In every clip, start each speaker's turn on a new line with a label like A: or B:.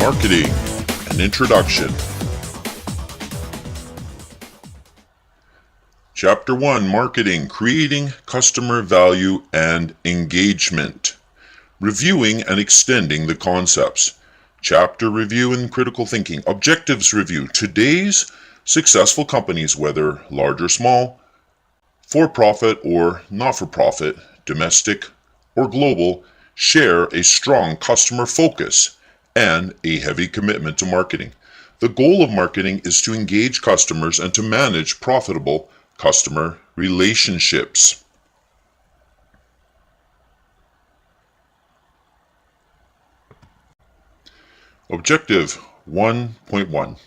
A: Marketing, an introduction. Chapter 1, Marketing, creating customer value and engagement. Reviewing and extending the concepts. Chapter review and critical thinking. Objectives review. Today's successful companies, whether large or small, for-profit or not-for-profit, domestic or global, share a strong customer focus and a heavy commitment to marketing. The goal of marketing is to engage customers and to manage profitable customer relationships. Objective 1.1.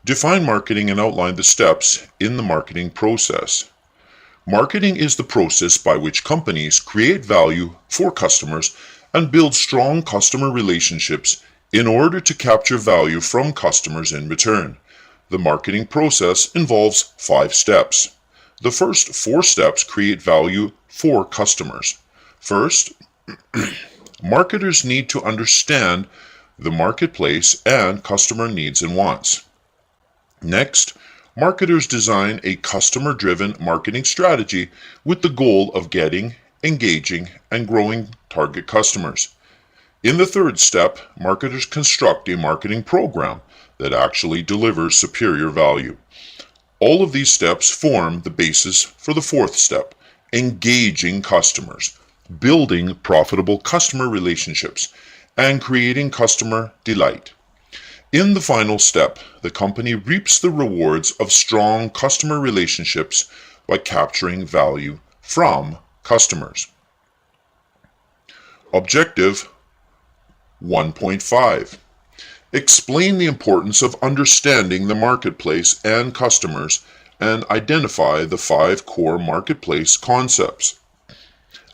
A: Define marketing and outline the steps in the marketing process. Marketing is the process by which companies create value for customers and build strong customer relationships in order to capture value from customers in return. The marketing process involves 5 steps. The first 4 steps create value for customers. First, marketers need to understand the marketplace and customer needs and wants. Next, marketers design a customer-driven marketing strategy with the goal of getting, engaging, and growing target customers. In the third step, marketers construct a marketing program that actually delivers superior value. All of these steps form the basis for the fourth step, engaging customers, building profitable customer relationships, and creating customer delight. In the final step, the company reaps the rewards of strong customer relationships by capturing value from customers. Objective 1.5. Explain the importance of understanding the marketplace and customers and identify the 5 core marketplace concepts.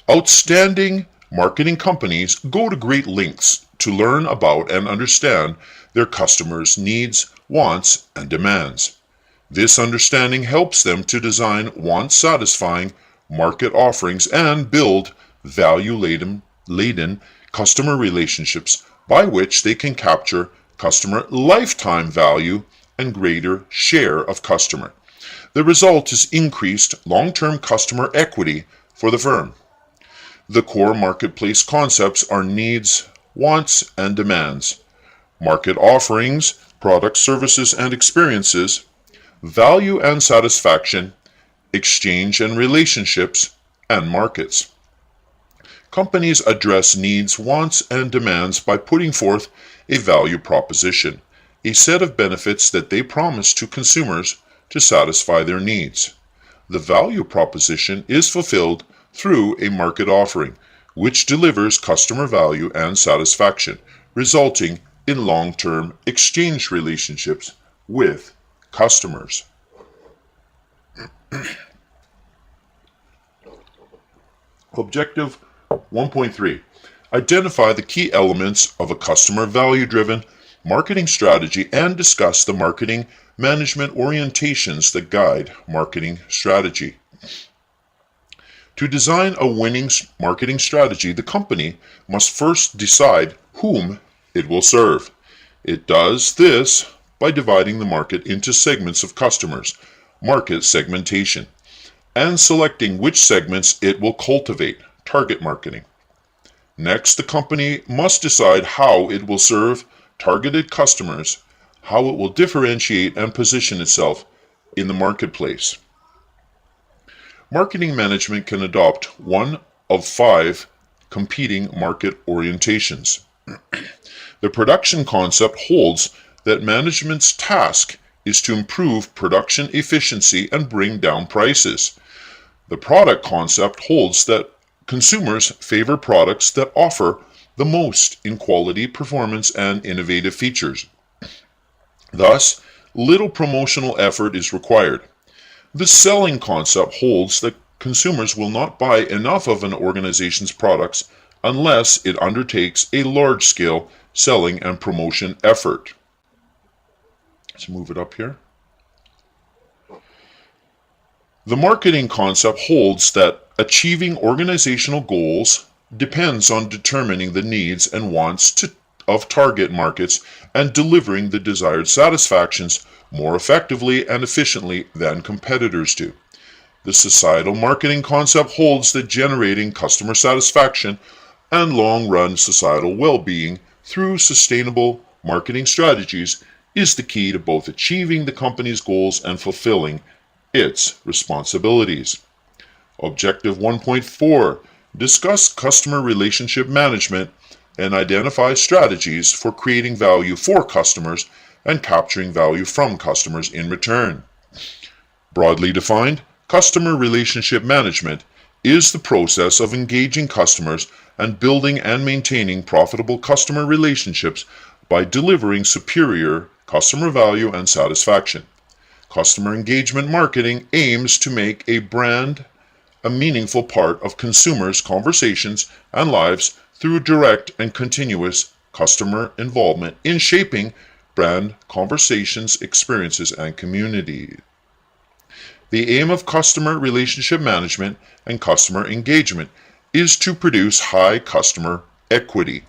A: Outstanding marketing companies go to great lengths to learn about and understand their customers' needs, wants, and demands. This understanding helps them to design want-satisfying market offerings and build value-laden customer relationships by which they can capture customer lifetime value and greater share of customer. The result is increased long-term customer equity for the firm. The core marketplace concepts are needs, wants, and demands, market offerings, products, services, and experiences, value and satisfaction, exchange and relationships, and markets. Companies address needs, wants, and demands by putting forth a value proposition, a set of benefits that they promise to consumers to satisfy their needs. The value proposition is fulfilled through a market offering, which delivers customer value and satisfaction, resulting in long-term exchange relationships with customers. Objective 1.3. Identify the key elements of a customer value-driven marketing strategy and discuss the marketing management orientations that guide marketing strategy. To design a winning marketing strategy, the company must first decide whom it will serve. It does this by dividing the market into segments of customers, market segmentation, and selecting which segments it will cultivate, target marketing. Next, the company must decide how it will serve targeted customers, how it will differentiate and position itself in the marketplace. Marketing management can adopt one of 5 competing market orientations. The production concept holds that management's task is to improve production efficiency and bring down prices. The product concept holds that consumers favor products that offer the most in quality, performance, and innovative features. Thus, little promotional effort is required. The selling concept holds that consumers will not buy enough of an organization's products unless it undertakes a large-scale selling and promotion effort. Let's move it up here. The marketing concept holds that achieving organizational goals depends on determining the needs and wants of target markets and delivering the desired satisfactions more effectively and efficiently than competitors do. The societal marketing concept holds that generating customer satisfaction and long-run societal well-being through sustainable marketing strategies is the key to both achieving the company's goals and fulfilling its responsibilities. Objective 1.4: discuss customer relationship management and identify strategies for creating value for customers and capturing value from customers in return. Broadly defined, customer relationship management is the process of engaging customers and building and maintaining profitable customer relationships by delivering superior customer value and satisfaction. Customer engagement marketing aims to make a brand a meaningful part of consumers' conversations and lives through direct and continuous customer involvement in shaping brand conversations, experiences, and community. The aim of customer relationship management and customer engagement is to produce high customer equity,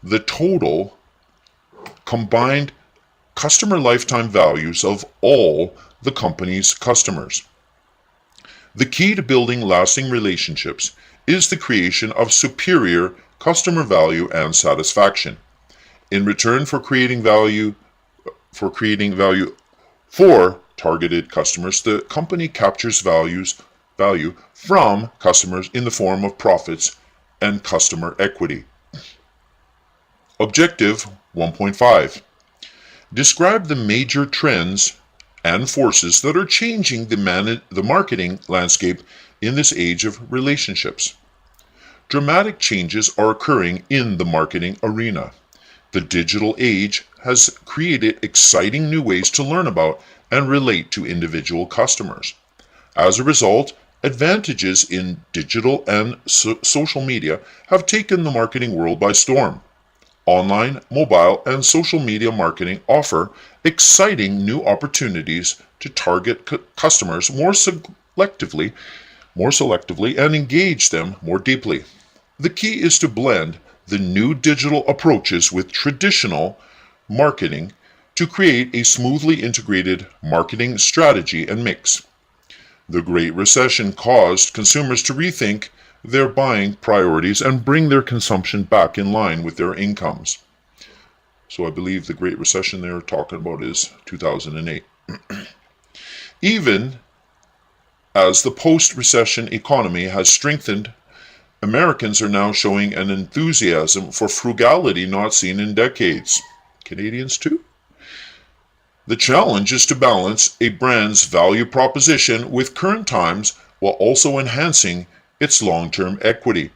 A: the total combined customer lifetime values of all the company's customers. The key to building lasting relationships is the creation of superior customer value and satisfaction. In return for creating value for targeted customers, the company captures value from customers in the form of profits and customer equity. Objective 1.5: describe the major trends and forces that are changing the marketing landscape in this age of relationships. Dramatic changes are occurring in the marketing arena. The digital age has created exciting new ways to learn about and relate to individual customers. As a result, advantages in digital and social media have taken the marketing world by storm. Online, mobile, and social media marketing offer exciting new opportunities to target customers more selectively and engage them more deeply. The key is to blend the new digital approaches with traditional marketing to create a smoothly integrated marketing strategy and mix. The Great Recession caused consumers to rethink their buying priorities and bring their consumption back in line with their incomes. So I believe the Great Recession they're talking about is 2008. Even as the post-recession economy has strengthened, Americans are now showing an enthusiasm for frugality not seen in decades. Canadians too? The challenge is to balance a brand's value proposition with current times while also enhancing its long-term equity.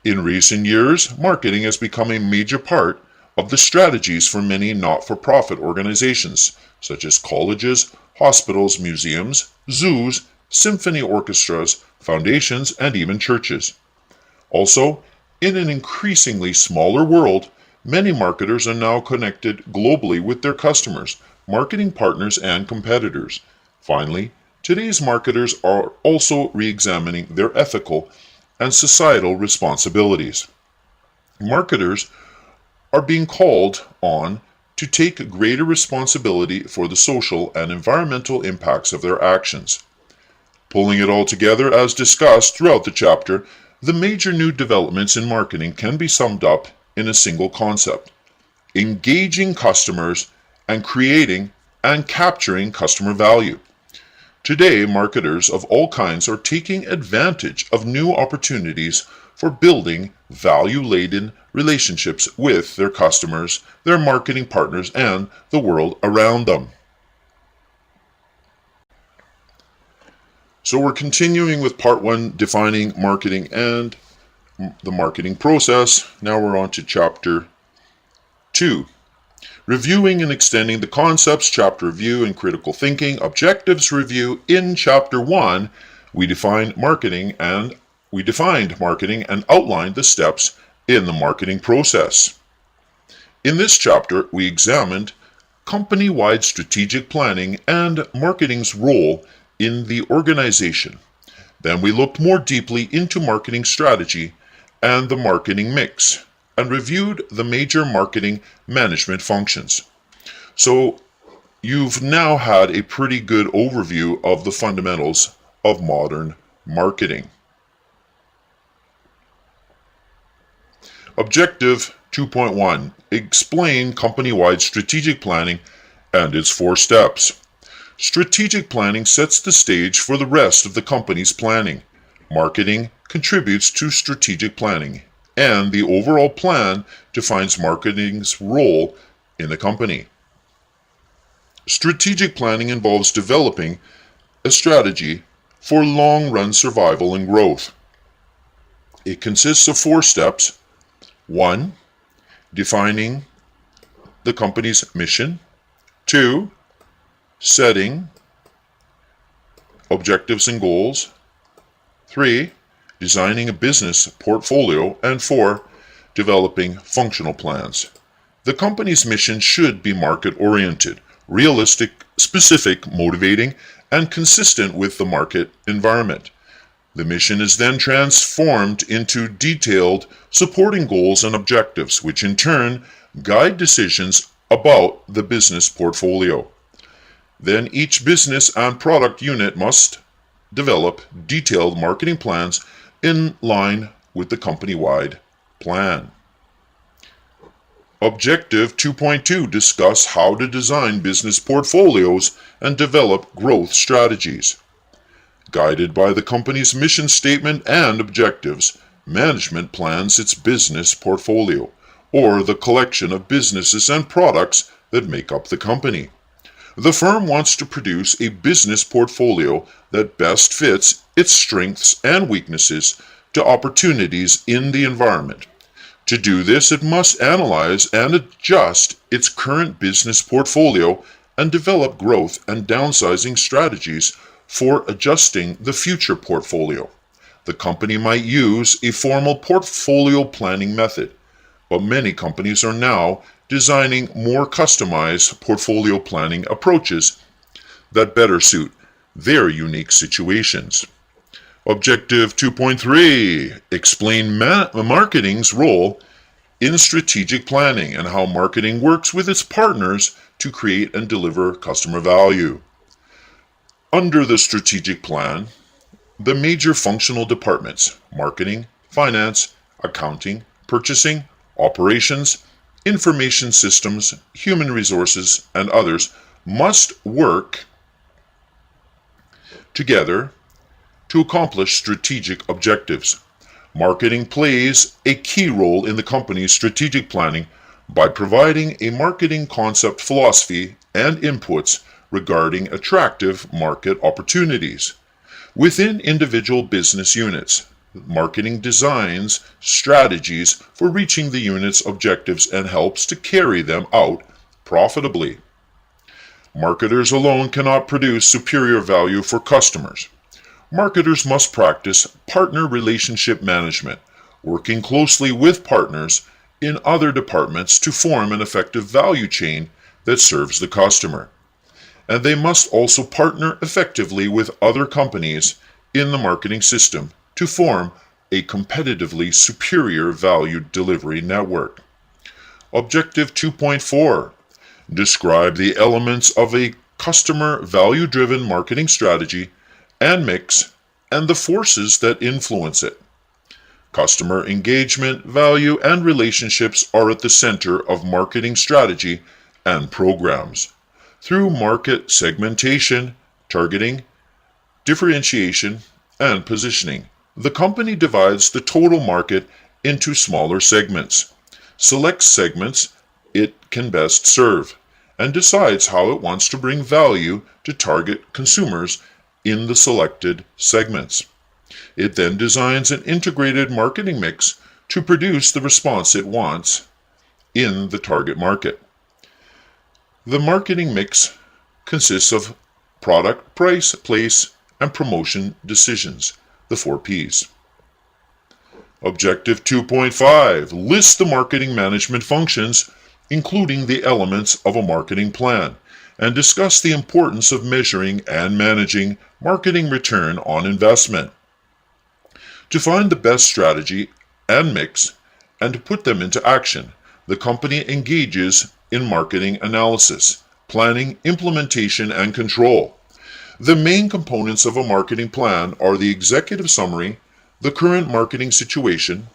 A: In recent years, marketing has become a major part of the strategies for many not-for-profit organizations, such as colleges, hospitals, museums, zoos, symphony orchestras, foundations, and even churches. Also, in an increasingly smaller world, many marketers are now connected globally with their customers, marketing partners, and competitors. Finally, today's marketers are also re-examining their ethical and societal responsibilities. Marketers are being called on to take greater responsibility for the social and environmental impacts of their actions. Pulling it all together, as discussed throughout the chapter, the major new developments in marketing can be summed up in a single concept: engaging customers and creating and capturing customer value. Today, marketers of all kinds are taking advantage of new opportunities for building value-laden relationships with their customers, their marketing partners, and the world around them. So we're continuing with part 1, defining marketing and the marketing process. Now we're on to chapter 2. Reviewing and extending the concepts, chapter review and critical thinking, objectives review. In chapter 1, we defined marketing and outlined the steps in the marketing process. In this chapter, we examined company-wide strategic planning and marketing's role in the organization. Then we looked more deeply into marketing strategy and the marketing mix. and reviewed the major marketing management functions. So you've now had a pretty good overview of the fundamentals of modern marketing. Objective 2.1. Explain company-wide strategic planning and its 4 steps. Strategic planning sets the stage for the rest of the company's planning. Marketing contributes to strategic planning, and the overall plan defines marketing's role in the company. Strategic planning involves developing a strategy for long-run survival and growth. It consists of 4 steps. 1. Defining the company's mission. 2. Setting objectives and goals. 3. Designing a business portfolio. And 4. Developing functional plans. The company's mission should be market-oriented, realistic, specific, motivating, and consistent with the market environment. The mission is then transformed into detailed supporting goals and objectives, which in turn guide decisions about the business portfolio. Then each business and product unit must develop detailed marketing plans in line with the company-wide plan. Objective 2.2. Discuss how to design business portfolios and develop growth strategies. Guided by the company's mission statement and objectives, management plans its business portfolio, or the collection of businesses and products that make up the company. The firm wants to produce a business portfolio that best fits its strengths and weaknesses to opportunities in the environment. To do this, it must analyze and adjust its current business portfolio and develop growth and downsizing strategies for adjusting the future portfolio. The company might use a formal portfolio planning method, but many companies are now designing more customized portfolio planning approaches that better suit their unique situations. Objective 2.3. Explain marketing's role in strategic planning and how marketing works with its partners to create and deliver customer value. Under the strategic plan, the major functional departments, marketing, finance, accounting, purchasing, operations, information systems, human resources, and others, must work together to accomplish strategic objectives. Marketing plays a key role in the company's strategic planning by providing a marketing concept philosophy and inputs regarding attractive market opportunities. Within individual business units, marketing designs strategies for reaching the unit's objectives and helps to carry them out profitably. Marketers alone cannot produce superior value for customers. Marketers must practice partner relationship management, working closely with partners in other departments to form an effective value chain that serves the customer. And they must also partner effectively with other companies in the marketing system to form a competitively superior value delivery network. Objective 2.4. Describe the elements of a customer value-driven marketing strategy and mix and the forces that influence it. Customer engagement, value, and relationships are at the center of marketing strategy and programs. Through market segmentation, targeting, differentiation, and positioning, the company divides the total market into smaller segments, selects segments it can best serve, and decides how it wants to bring value to target consumers in the selected segments. It then designs an integrated marketing mix to produce the response it wants in the target market. The marketing mix consists of product, price, place, and promotion decisions, the 4 Ps. Objective 2.5. List the marketing management functions, including the elements of a marketing plan, and discuss the importance of measuring and managing marketing return on investment. To find the best strategy and mix and to put them into action. The company engages in marketing analysis, planning, implementation, and control. The main components of a marketing plan are the executive summary, the current marketing situation,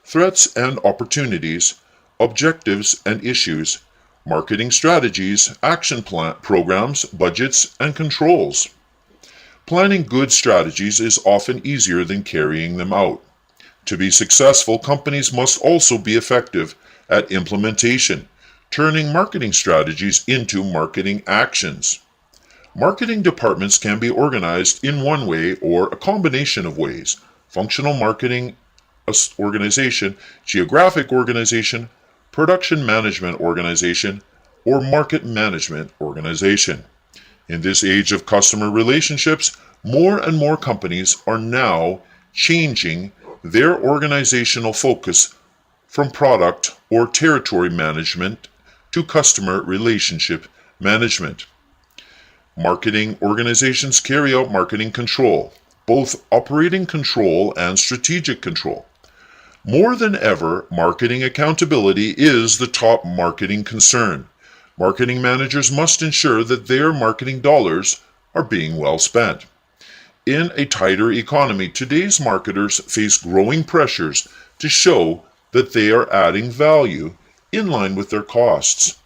A: threats and opportunities, objectives and issues, marketing strategies, action programs, budgets, and controls. Planning good strategies is often easier than carrying them out. To be successful, companies must also be effective at implementation, turning marketing strategies into marketing actions. Marketing departments can be organized in one way or a combination of ways: functional marketing organization, geographic organization, production management organization, or market management organization. In this age of customer relationships, more and more companies are now changing their organizational focus from product or territory management to customer relationship management. Marketing organizations carry out marketing control, both operating control and strategic control. More than ever, marketing accountability is the top marketing concern. Marketing managers must ensure that their marketing dollars are being well spent. In a tighter economy, today's marketers face growing pressures to show that they are adding value in line with their costs.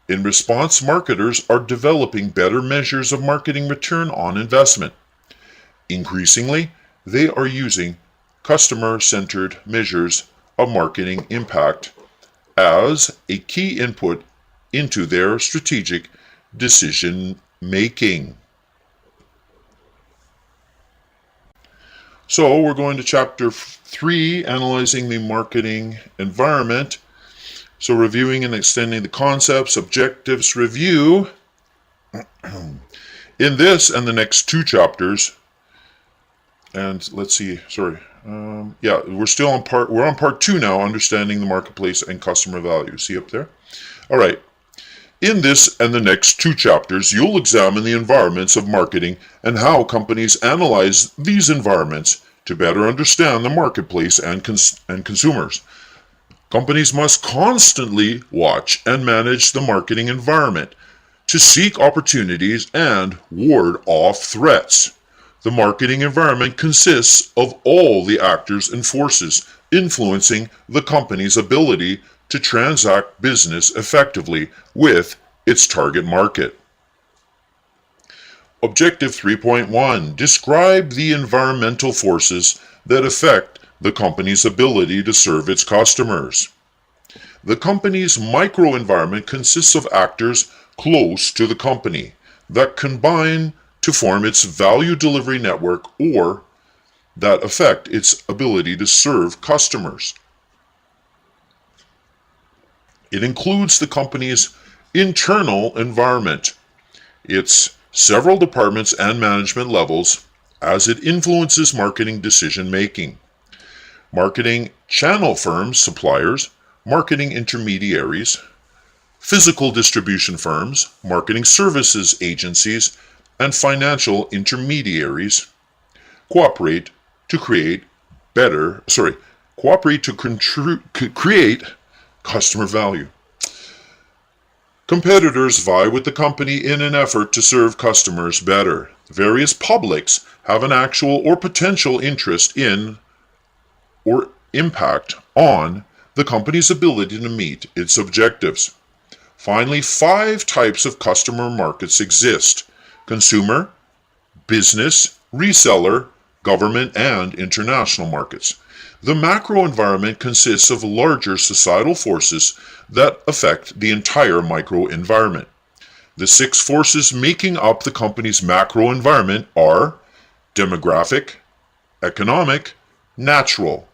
A: In response, marketers are developing better measures of marketing return on investment. Increasingly, they are using customer-centered measures of marketing impact as a key input into their strategic decision making. So we're going to chapter 3, analyzing the marketing environment. So reviewing and extending the concepts, objectives, review. In this and the next 2 chapters, and let's see, we're on part 2 now, understanding the marketplace and customer value. See up there? All right. In this and the next 2 chapters, you'll examine the environments of marketing and how companies analyze these environments to better understand the marketplace and consumers. Companies must constantly watch and manage the marketing environment to seek opportunities and ward off threats. The marketing environment consists of all the actors and forces influencing the company's ability to transact business effectively with its target market. Objective 3.1. Describe the environmental forces that affect the company's ability to serve its customers. The company's microenvironment consists of actors close to the company that combine to form its value delivery network or that affect its ability to serve customers. It includes the company's internal environment, its several departments and management levels, as it influences marketing decision making. Marketing channel firms, suppliers, marketing intermediaries, physical distribution firms, marketing services agencies, and financial intermediaries cooperate to create customer value. Competitors vie with the company in an effort to serve customers better. Various publics have an actual or potential interest in or impact on the company's ability to meet its objectives. Finally, 5 types of customer markets exist: consumer, business, reseller, government, and international markets. The macro environment consists of larger societal forces that affect the entire micro environment. The 6 forces making up the company's macro environment are demographic, economic, natural,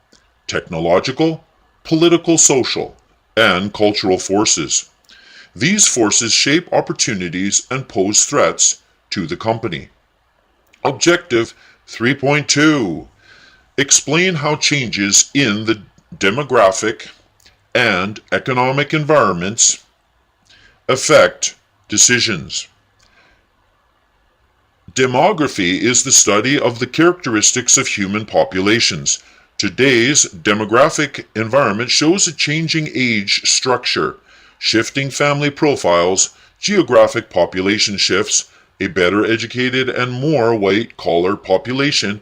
A: technological, political, social, and cultural forces. These forces shape opportunities and pose threats to the company. Objective 3.2. Explain how changes in the demographic and economic environments affect decisions. Demography is the study of the characteristics of human populations. Today's demographic environment shows a changing age structure, shifting family profiles, geographic population shifts, a better educated and more white-collar population,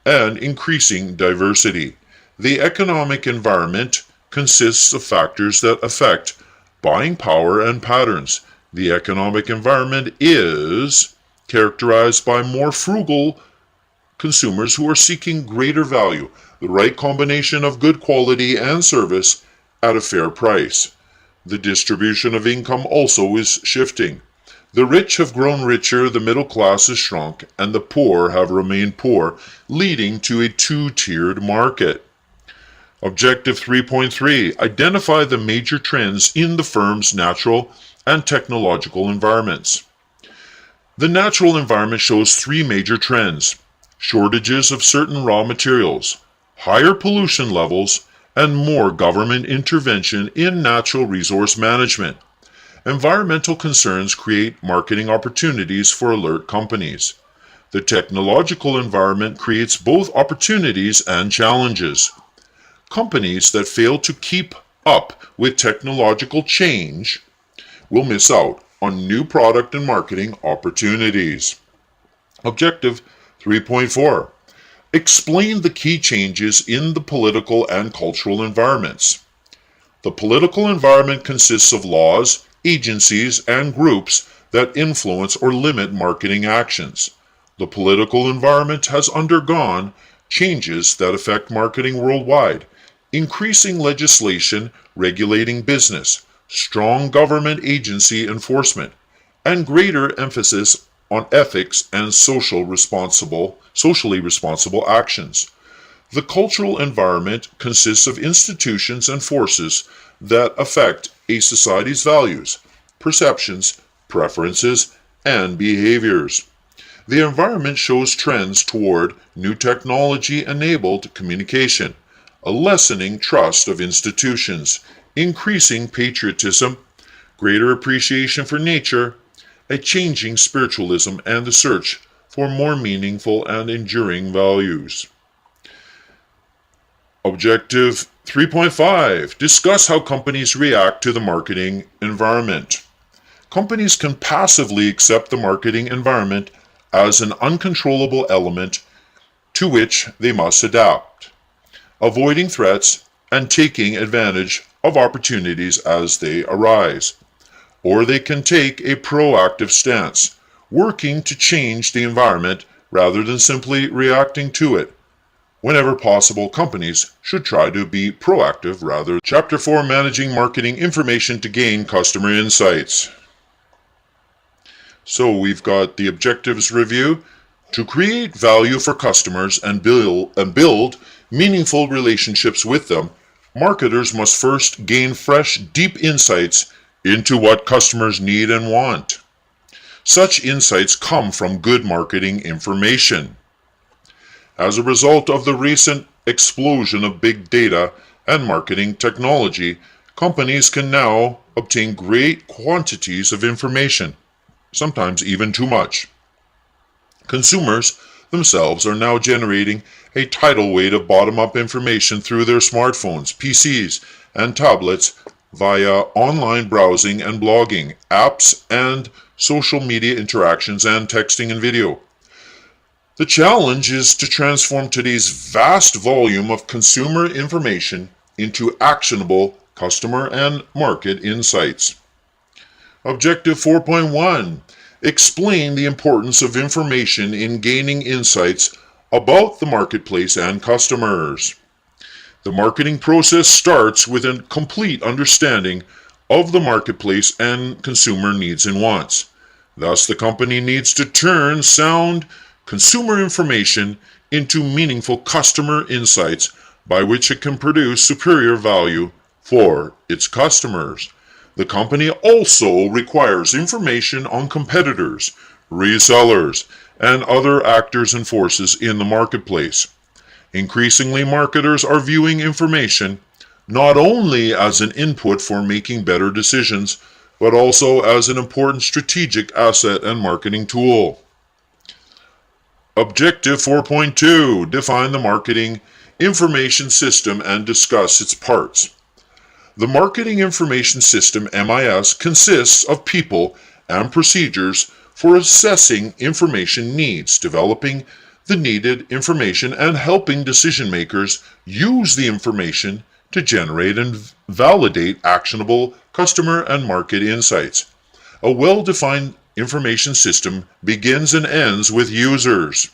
A: and increasing diversity. The economic environment consists of factors that affect buying power and patterns. The economic environment is characterized by more frugal consumers who are seeking greater value, the right combination of good quality and service at a fair price. The distribution of income also is shifting. The rich have grown richer, the middle class has shrunk, and the poor have remained poor, leading to a two-tiered market. Objective 3.3. Identify the major trends in the firm's natural and technological environments. The natural environment shows three major trends: shortages of certain raw materials, higher pollution levels, and more government intervention in natural resource management. Environmental concerns create marketing opportunities for alert companies. The technological environment creates both opportunities and challenges. Companies that fail to keep up with technological change will miss out on new product and marketing opportunities. Objective 3.4. Explain the key changes in the political and cultural environments. The political environment consists of laws, agencies, and groups that influence or limit marketing actions. The political environment has undergone changes that affect marketing worldwide: increasing legislation regulating business, strong government agency enforcement, and greater emphasis on ethics and socially responsible actions. The cultural environment consists of institutions and forces that affect a society's values, perceptions, preferences, and behaviors. The environment shows trends toward new technology-enabled communication, a lessening trust of institutions, increasing patriotism, greater appreciation for nature, a changing spiritualism, and the search for more meaningful and enduring values. Objective 3.5. Discuss how companies react to the marketing environment. Companies can passively accept the marketing environment as an uncontrollable element to which they must adapt, avoiding threats and taking advantage of opportunities as they arise. Or they can take a proactive stance, working to change the environment rather than simply reacting to it. Whenever possible, companies should try to be proactive rather. Chapter 4. Managing Marketing Information to Gain Customer Insights. So we've got the objectives review. To create value for customers and build meaningful relationships with them, marketers must first gain fresh, deep insights into what customers need and want. Such insights come from good marketing information. As a result of the recent explosion of big data and marketing technology, companies can now obtain great quantities of information, sometimes even too much. Consumers themselves are now generating a tidal wave of bottom-up information through their smartphones, PCs, and tablets via online browsing and blogging, apps and social media interactions, and texting and video. The challenge is to transform today's vast volume of consumer information into actionable customer and market insights. Objective 4.1. Explain the importance of information in gaining insights about the marketplace and customers. The marketing process starts with a complete understanding of the marketplace and consumer needs and wants. Thus, the company needs to turn sound consumer information into meaningful customer insights by which it can produce superior value for its customers. The company also requires information on competitors, resellers, and other actors and forces in the marketplace. Increasingly, marketers are viewing information not only as an input for making better decisions, but also as an important strategic asset and marketing tool. Objective 4.2. Define the marketing information system and discuss its parts. The Marketing Information System, MIS, consists of people and procedures for assessing information needs, developing the needed information, and helping decision makers use the information to generate and validate actionable customer and market insights. A well-defined information system begins and ends with users.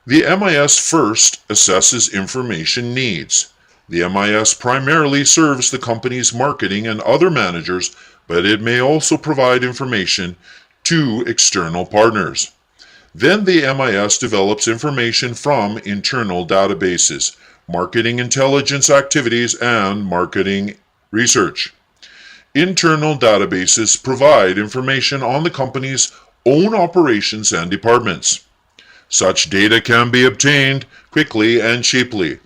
A: The MIS first assesses information needs. The MIS primarily serves the company's marketing and other managers, but it may also provide information to external partners. Then the MIS develops information from internal databases, marketing intelligence activities, and marketing research. Internal databases provide information on the company's own operations and departments. Such data can be obtained quickly and cheaply,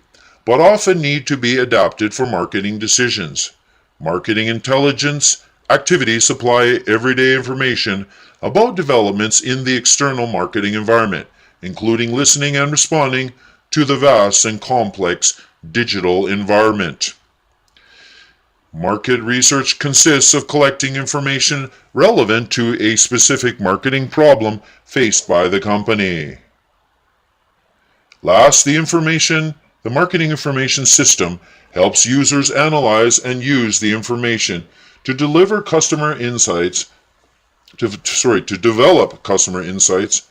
A: but often need to be adapted for marketing decisions. Marketing intelligence activities supply everyday information about developments in the external marketing environment, including listening and responding to the vast and complex digital environment. Market research consists of collecting information relevant to a specific marketing problem faced by the company. Last, the Marketing Information System helps users analyze and use the information to develop customer insights,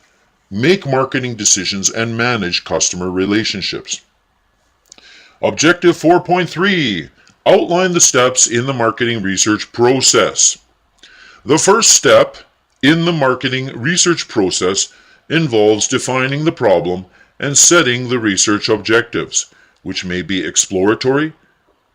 A: make marketing decisions, and manage customer relationships. Objective 4.3. Outline the steps in the marketing research process. The first step in the marketing research process involves defining the problem and setting the research objectives, which may be exploratory,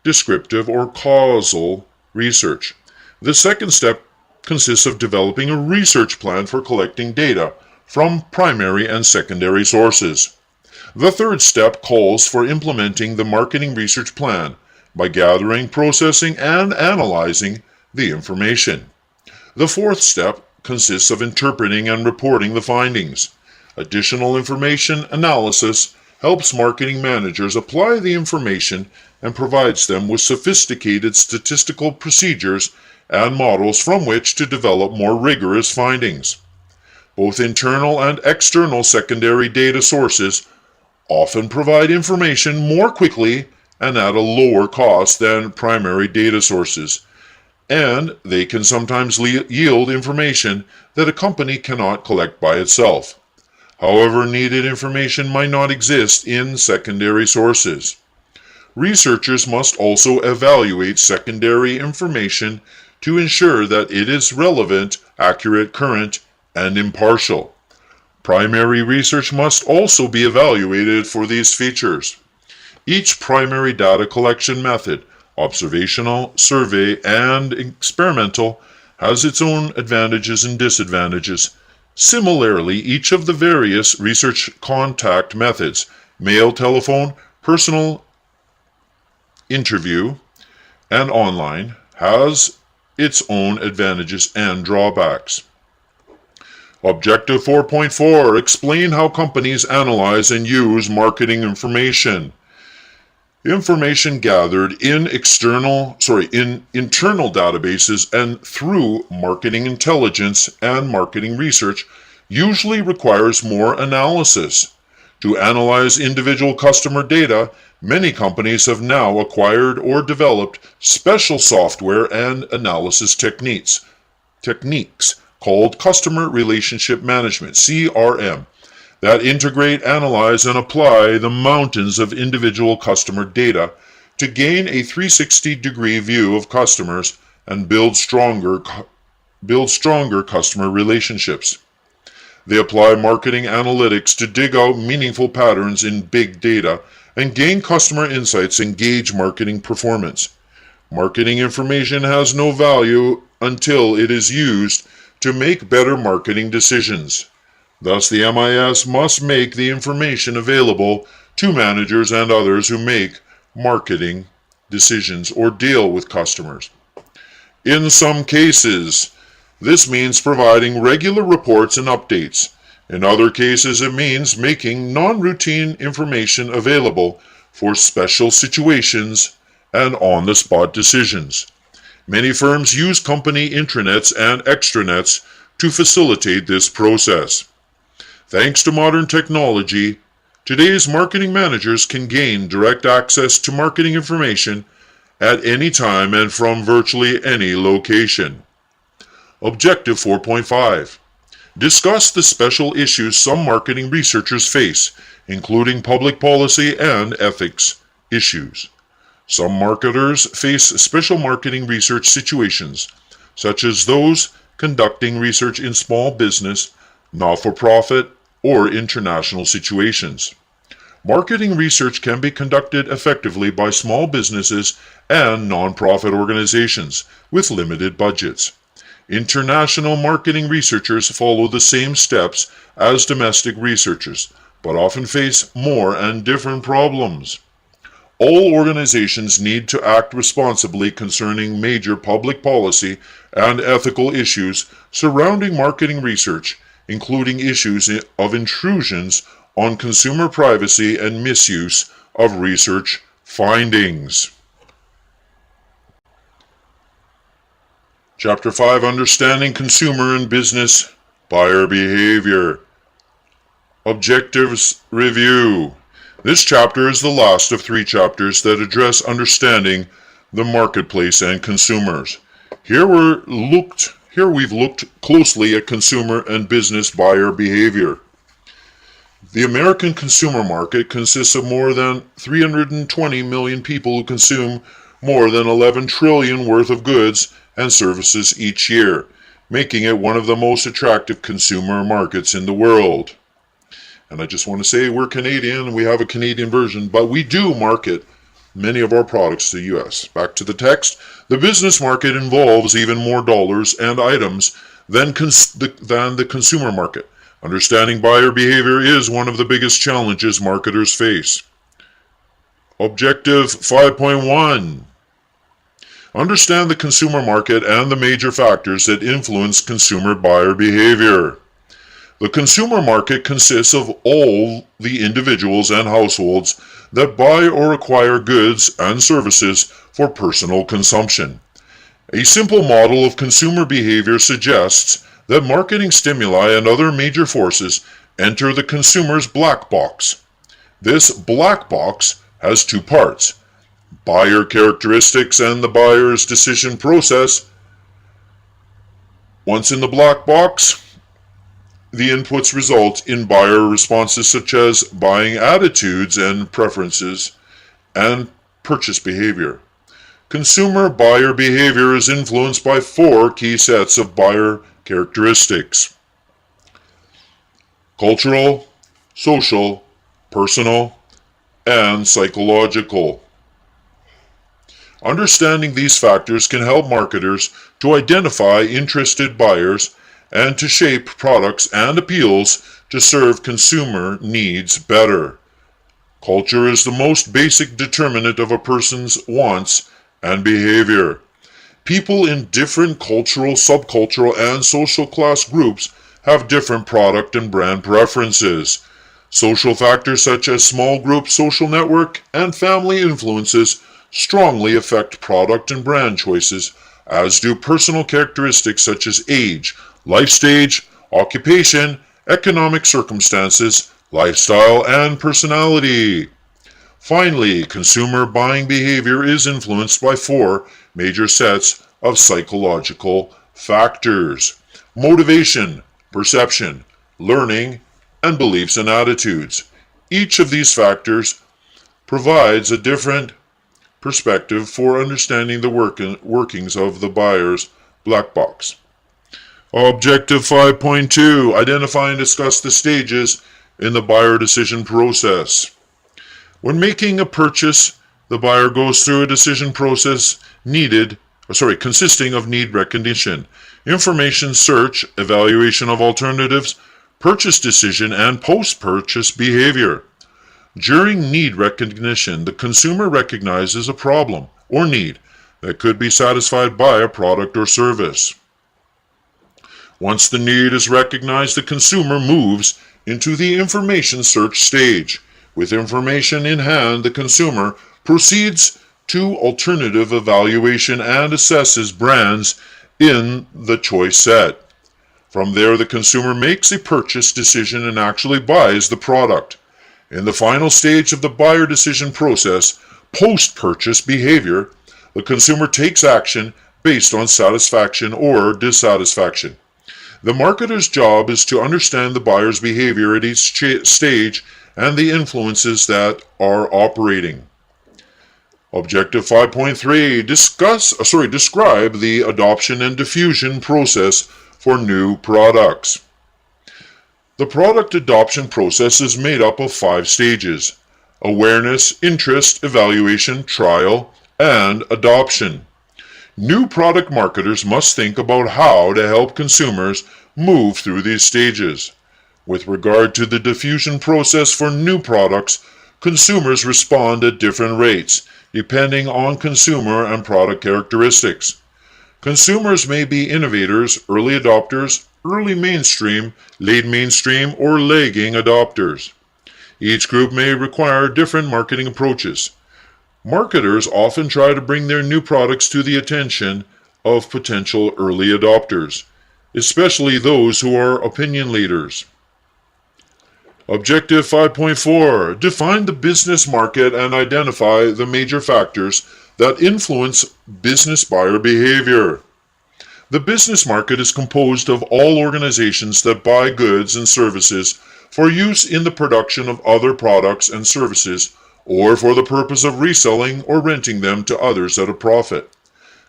A: descriptive, or causal research. The second step consists of developing a research plan for collecting data from primary and secondary sources. The third step calls for implementing the marketing research plan by gathering, processing, and analyzing the information. The fourth step consists of interpreting and reporting the findings. Additional information analysis helps marketing managers apply the information and provides them with sophisticated statistical procedures and models from which to develop more rigorous findings. Both internal and external secondary data sources often provide information more quickly and at a lower cost than primary data sources, and they can sometimes yield information that a company cannot collect by itself. However, needed information might not exist in secondary sources. Researchers must also evaluate secondary information to ensure that it is relevant, accurate, current, and impartial. Primary research must also be evaluated for these features. Each primary data collection method, observational, survey, and experimental, has its own advantages and disadvantages. Similarly, each of the various research contact methods, mail, telephone, personal interview, and online, has its own advantages and drawbacks. Objective 4.4. Explain how companies analyze and use marketing information. Information gathered in internal databases and through marketing intelligence and marketing research usually requires more analysis. To analyze individual customer data, many companies have now acquired or developed special software and analysis techniques called Customer Relationship Management, CRM, that integrate, analyze, and apply the mountains of individual customer data to gain a 360-degree view of customers and build stronger customer relationships. They apply marketing analytics to dig out meaningful patterns in big data and gain customer insights and gauge marketing performance. Marketing information has no value until it is used to make better marketing decisions. Thus, the MIS must make the information available to managers and others who make marketing decisions or deal with customers. In some cases, this means providing regular reports and updates. In other cases, it means making non-routine information available for special situations and on-the-spot decisions. Many firms use company intranets and extranets to facilitate this process. Thanks to modern technology, today's marketing managers can gain direct access to marketing information at any time and from virtually any location. Objective 4.5. Discuss the special issues some marketing researchers face, including public policy and ethics issues. Some marketers face special marketing research situations, such as those conducting research in small business, not-for-profit, or international situations. Marketing research can be conducted effectively by small businesses and non-profit organizations with limited budgets. International marketing researchers follow the same steps as domestic researchers, but often face more and different problems. All organizations need to act responsibly concerning major public policy and ethical issues surrounding marketing research, including issues of intrusions on consumer privacy and misuse of research findings. Chapter 5, Understanding Consumer and Business Buyer Behavior. Objectives Review. This chapter is the last of 3 chapters that address understanding the marketplace and consumers. Here we've looked closely at consumer and business buyer behavior. The American consumer market consists of more than 320 million people who consume more than 11 trillion worth of goods and services each year, making it one of the most attractive consumer markets in the world. And I just want to say we're Canadian and we have a Canadian version, but we do market many of our products to the U.S. Back to the text. The business market involves even more dollars and items than the consumer market. Understanding buyer behavior is one of the biggest challenges marketers face. Objective 5.1. Understand the consumer market and the major factors that influence consumer buyer behavior. The consumer market consists of all the individuals and households that buy or acquire goods and services for personal consumption. A simple model of consumer behavior suggests that marketing stimuli and other major forces enter the consumer's black box. This black box has 2 parts: buyer characteristics and the buyer's decision process. Once in the black box, the inputs result in buyer responses such as buying attitudes and preferences and purchase behavior. Consumer buyer behavior is influenced by 4 key sets of buyer characteristics: cultural, social, personal, and psychological. Understanding these factors can help marketers to identify interested buyers and to shape products and appeals to serve consumer needs better. Culture is the most basic determinant of a person's wants and behavior. People in different cultural, subcultural, and social class groups have different product and brand preferences. Social factors such as small group, social network, and family influences strongly affect product and brand choices, as do personal characteristics such as age, life stage, occupation, economic circumstances, lifestyle, and personality. Finally, consumer buying behavior is influenced by 4 major sets of psychological factors: motivation, perception, learning, and beliefs and attitudes. Each of these factors provides a different perspective for understanding the workings of the buyer's black box. Objective 5.2. Identify and discuss the stages in the buyer decision process. When making a purchase, the buyer goes through a decision process consisting of need recognition, information search, evaluation of alternatives, purchase decision, and post-purchase behavior. During need recognition, the consumer recognizes a problem or need that could be satisfied by a product or service. Once the need is recognized, the consumer moves into the information search stage, With information in hand, the consumer proceeds to alternative evaluation and assesses brands in the choice set. From there, the consumer makes a purchase decision and actually buys the product. In the final stage of the buyer decision process, post-purchase behavior, the consumer takes action based on satisfaction or dissatisfaction. The marketer's job is to understand the buyer's behavior at each stage and the influences that are operating. Objective 5.3, describe the adoption and diffusion process for new products. The product adoption process is made up of 5 stages: awareness, interest, evaluation, trial, and adoption. New product marketers must think about how to help consumers move through these stages. With regard to the diffusion process for new products, consumers respond at different rates, depending on consumer and product characteristics. Consumers may be innovators, early adopters, early mainstream, late mainstream, or lagging adopters. Each group may require different marketing approaches. Marketers often try to bring their new products to the attention of potential early adopters, especially those who are opinion leaders. Objective 5.4, define the business market and identify the major factors that influence business buyer behavior. The business market is composed of all organizations that buy goods and services for use in the production of other products and services, or for the purpose of reselling or renting them to others at a profit.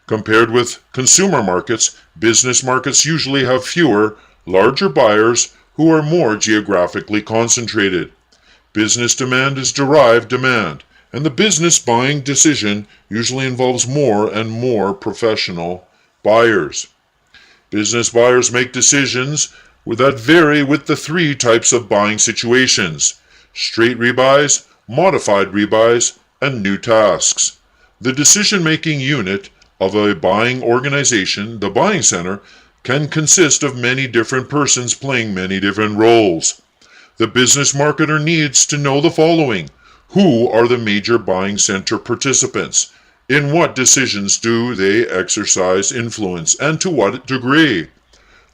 A: Compared with consumer markets, business markets usually have fewer, larger buyers who are more geographically concentrated. Business demand is derived demand, and the business buying decision usually involves more and more professional buyers. Business buyers make decisions that vary with the 3 types of buying situations: straight rebuys, modified rebuys, and new tasks. The decision-making unit of a buying organization, the buying center, can consist of many different persons playing many different roles. The business marketer needs to know the following: who are the major buying center participants? In what decisions do they exercise influence, and to what degree?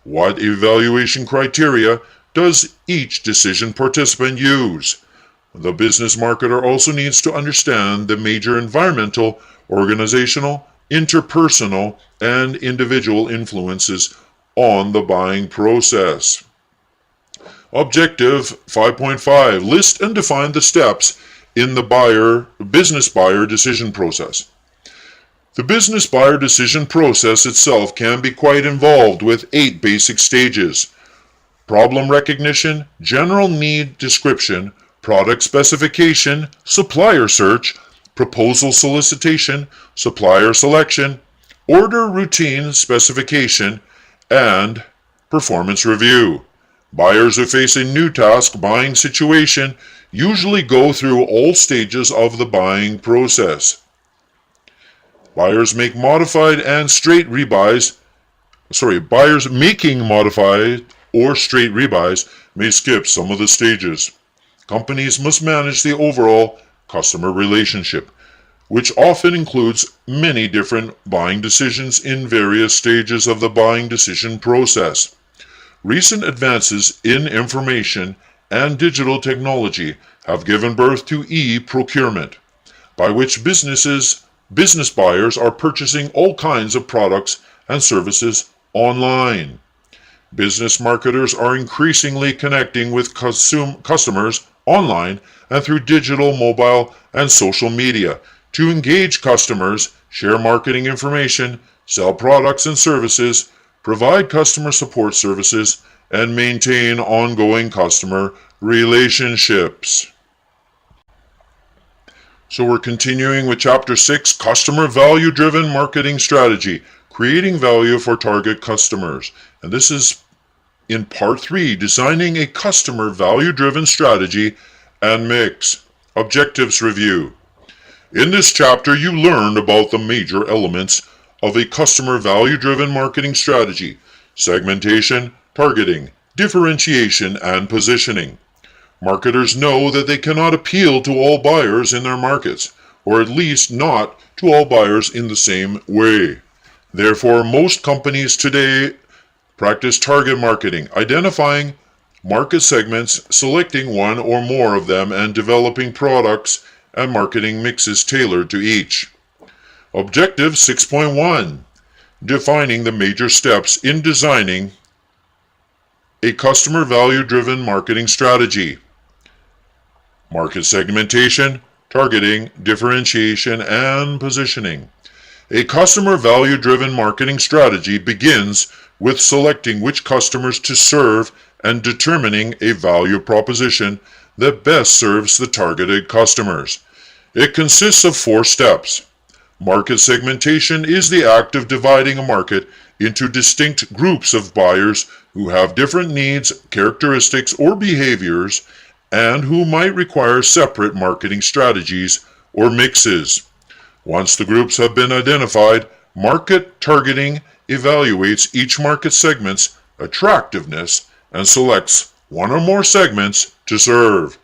A: What evaluation criteria does each decision participant use? The business marketer also needs to understand the major environmental, organizational, interpersonal, and individual influences on the buying process. Objective 5.5, list and define the steps in the business buyer decision process. The business buyer decision process itself can be quite involved with 8 basic stages: problem recognition, general need description, product specification, supplier search, proposal solicitation, supplier selection, order routine specification, and performance review. Buyers who face a new task buying situation usually go through all stages of the buying process. Buyers making modified or straight rebuys may skip some of the stages. Companies must manage the overall customer relationship, which often includes many different buying decisions in various stages of the buying decision process. Recent advances in information and digital technology have given birth to e-procurement, by which business buyers are purchasing all kinds of products and services online. Business marketers are increasingly connecting with customers online and through digital, mobile, and social media to engage customers, share marketing information, sell products and services, provide customer support services, and maintain ongoing customer relationships. So we're continuing with Chapter 6, Customer Value-Driven Marketing Strategy, Creating Value for Target Customers. And this is in Part 3, Designing a Customer Value-Driven Strategy and Mix. Objectives Review. In this chapter, you learned about the major elements of a customer value-driven marketing strategy: segmentation, targeting, differentiation, and positioning. Marketers know that they cannot appeal to all buyers in their markets, or at least not to all buyers in the same way. Therefore, most companies today practice target marketing, identifying market segments, selecting one or more of them, and developing products and marketing mixes tailored to each. Objective 6.1. Defining the major steps in designing a customer value-driven marketing strategy. Market segmentation, targeting, differentiation, and positioning. A customer value-driven marketing strategy begins with selecting which customers to serve and determining a value proposition that best serves the targeted customers. It consists of 4 steps. Market segmentation is the act of dividing a market into distinct groups of buyers who have different needs, characteristics, or behaviors, and who might require separate marketing strategies or mixes. Once the groups have been identified, market targeting evaluates each market segment's attractiveness and selects one or more segments to serve.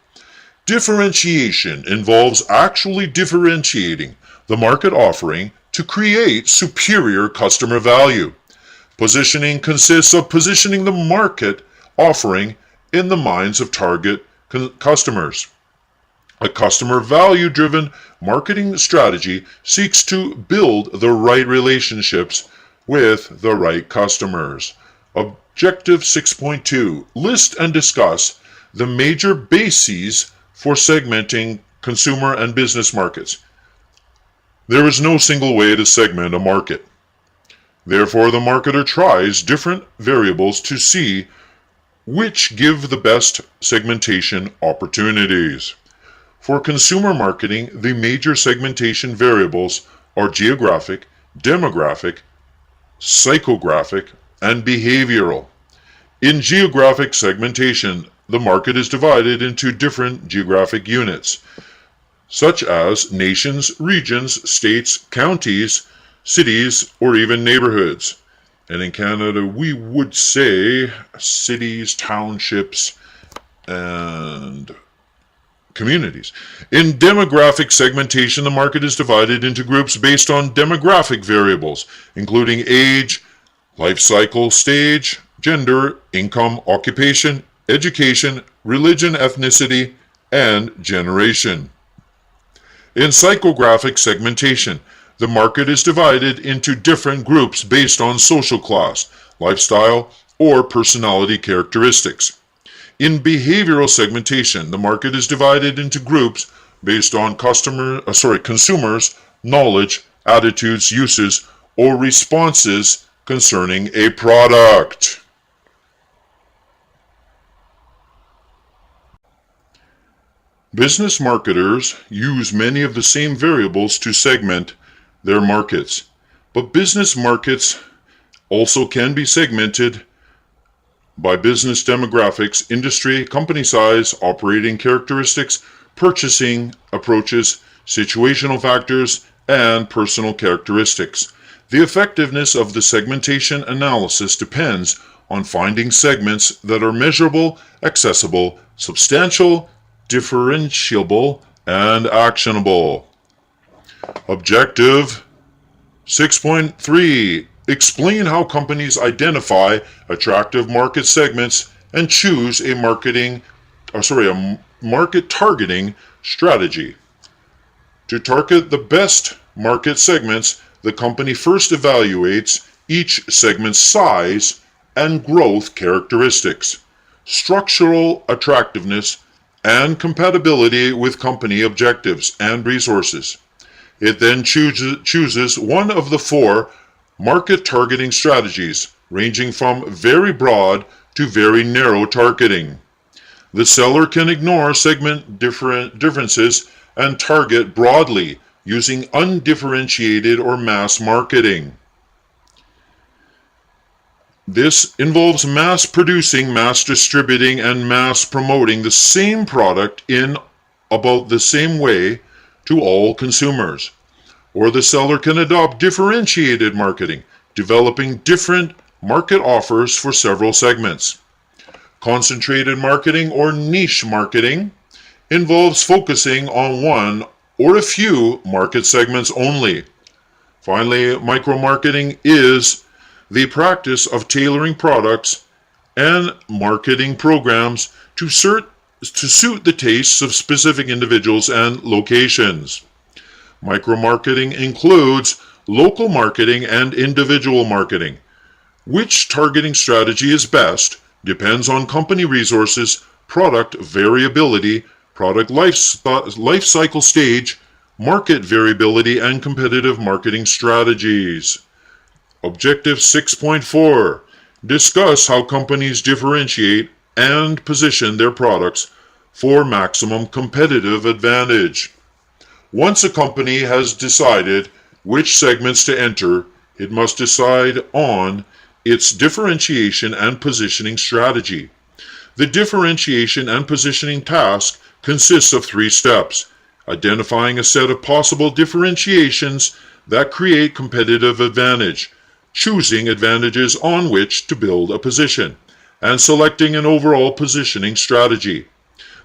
A: Differentiation involves actually differentiating the market offering to create superior customer value. Positioning consists of positioning the market offering in the minds of target customers. A customer value-driven marketing strategy seeks to build the right relationships with the right customers. Objective 6.2. List and discuss the major bases for segmenting consumer and business markets. There is no single way to segment a market. Therefore, the marketer tries different variables to see which give the best segmentation opportunities. For consumer marketing, the major segmentation variables are geographic, demographic, psychographic, and behavioral. In geographic segmentation, the market is divided into different geographic units, such as nations, regions, states, counties, cities, or even neighborhoods. And in Canada, we would say cities, townships, and communities. In demographic segmentation, the market is divided into groups based on demographic variables, including age, life cycle stage, gender, income, occupation, education, religion, ethnicity, and generation. In psychographic segmentation, the market is divided into different groups based on social class, lifestyle, or personality characteristics. In behavioral segmentation, the market is divided into groups based on consumers' knowledge, attitudes, uses, or responses concerning a product. Business marketers use many of the same variables to segment their markets, but business markets also can be segmented by business demographics, industry, company size, operating characteristics, purchasing approaches, situational factors, and personal characteristics. The effectiveness of the segmentation analysis depends on finding segments that are measurable, accessible, substantial, differentiable, and actionable. Objective 6.3. Explain how companies identify attractive market segments and choose a market targeting strategy. To target the best market segments, the company first evaluates each segment's size and growth characteristics, structural attractiveness, and compatibility with company objectives and resources. It then chooses one of the 4 market targeting strategies, ranging from very broad to very narrow targeting. The seller can ignore segment differences and target broadly using undifferentiated or mass marketing. This involves mass producing, mass distributing, and mass promoting the same product in about the same way to all consumers. Or the seller can adopt differentiated marketing, developing different market offers for several segments. Concentrated marketing or niche marketing involves focusing on one or a few market segments only. Finally, micro-marketing is the practice of tailoring products and marketing programs to suit the tastes of specific individuals and locations. Micro-marketing includes local marketing and individual marketing. Which targeting strategy is best depends on company resources, product variability, product life cycle stage, market variability, and competitive marketing strategies. Objective 6.4. Discuss how companies differentiate and position their products for maximum competitive advantage. Once a company has decided which segments to enter, it must decide on its differentiation and positioning strategy. The differentiation and positioning task consists of 3 steps: identifying a set of possible differentiations that create competitive advantage, choosing advantages on which to build a position, and selecting an overall positioning strategy.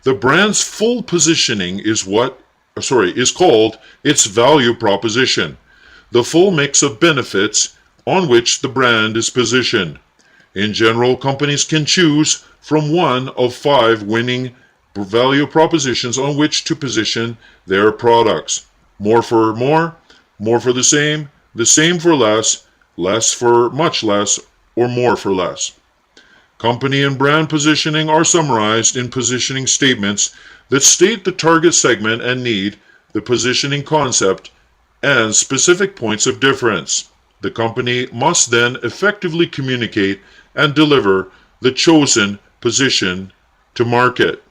A: The brand's full positioning is called its value proposition, the full mix of benefits on which the brand is positioned. In general, companies can choose from one of 5 winning value propositions on which to position their products: more for more, more for the same for less, less for much less, or more for less. Company and brand positioning are summarized in positioning statements that state the target segment and need, the positioning concept, and specific points of difference. The company must then effectively communicate and deliver the chosen position to market.